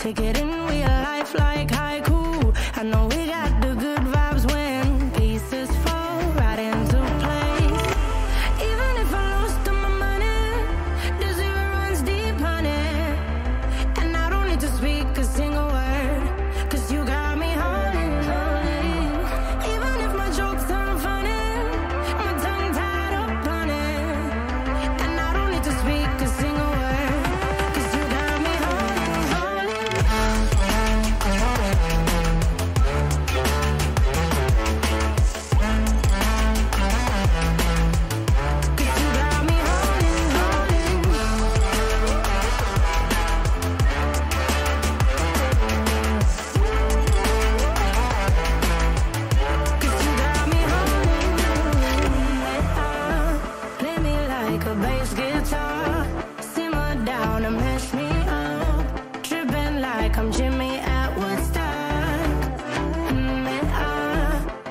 Take it in real life like haiku. I know we got the good like I'm Jimmy at Woodstock.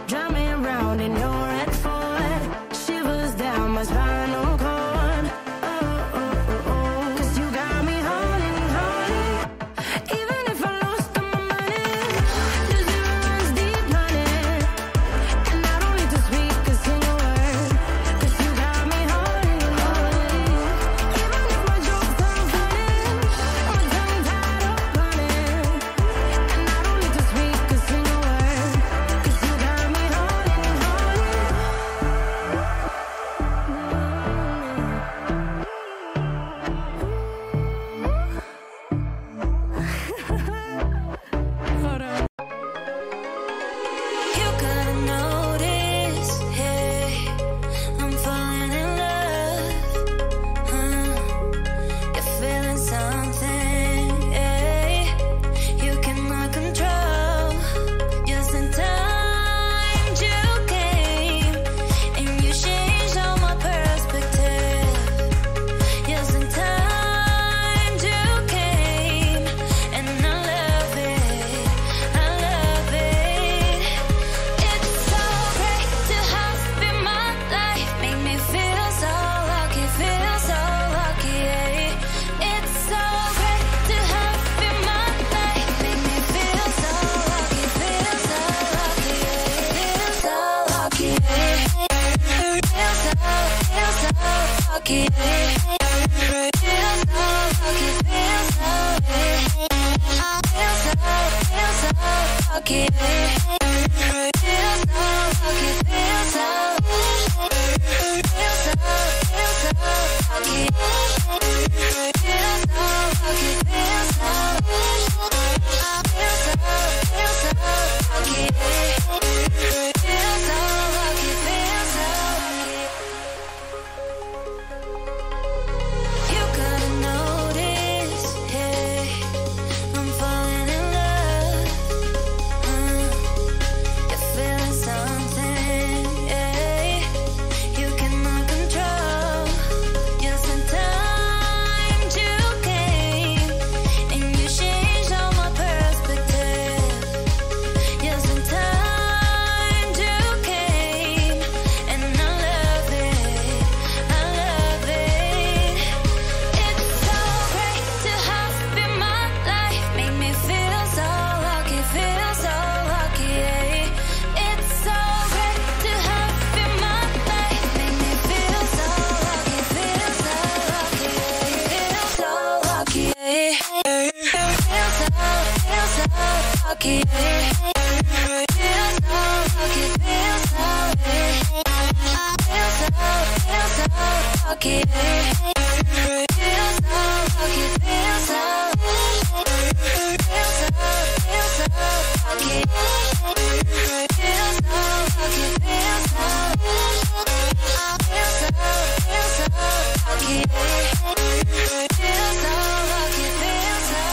Drive me around in your red Ford, shivers down my spinal cord. Oh, oh, oh, oh. 'Cause you got me holding, holding. Even if I lost all my money, the zero runs deep, honey. And I don't need to speak a single word, 'cause you got me holding, holding. Even if my jokes sound funny, my tongue tied up, honey. And I don't need to speak a single word, 'cause you got me holding, holding. Hold on. You gotta notice, hey, I'm falling in love. You're feeling something, hey, you cannot control. Just in time you came, and you changed all my perspective. Just in time you came, and I love it, I love it. It's so great to have in my life, make me feel so lucky, yeah. It's so great to have in my life, make me feel so lucky, yeah. Feel so lucky, yeah. Feel so lucky, yeah. Feel so lucky, feel so, yeah. Feel so lucky, yeah. Feel so lucky, feel so, feel so lucky, feel so lucky, feel so, feel so lucky, feel so lucky, feel so. You gotta notice, hey, I'm falling in love. You're feeling something, hey, you cannot control. Just in time you came, and you changed all my perspective. Just in time you came, and I love it, I love it. It's so great to have in my life, make me feel so lucky, yeah. It's so great to have in my life, make me feel so lucky, yeah. Feel so lucky, yeah. Feel so lucky, yeah. Feel so lucky, feel so, yeah. Feel so lucky, yeah. Feel so lucky, feel so, feel so lucky, feel so lucky, feel so, feel so lucky, feel so lucky, feel so.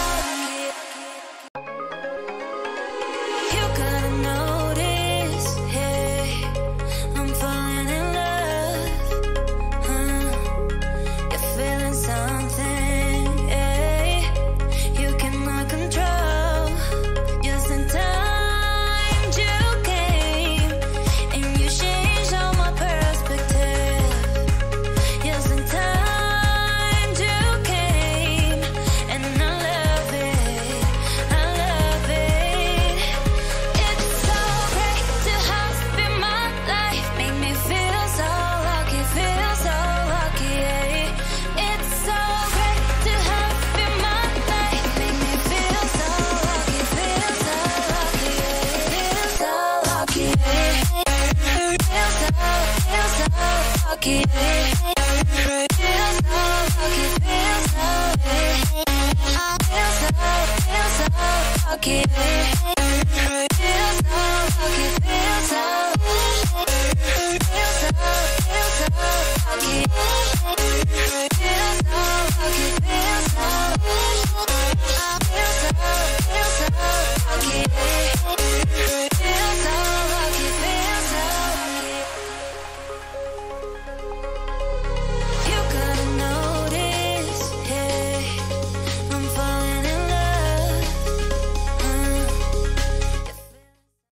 You gotta notice, hey, I'm falling in love. You're feeling something, hey, you cannot control. Just in time you came, and you changed all my perspective. Just in time you came, and I love it, I love it. It's so great to have in my life, make me feel so lucky, yeah. It's so great to have in my life, make me feel so lucky, yeah. Feel so lucky, yeah. Feel so lucky, yeah. Feel so lucky, feel so, yeah. Feel so lucky, yeah.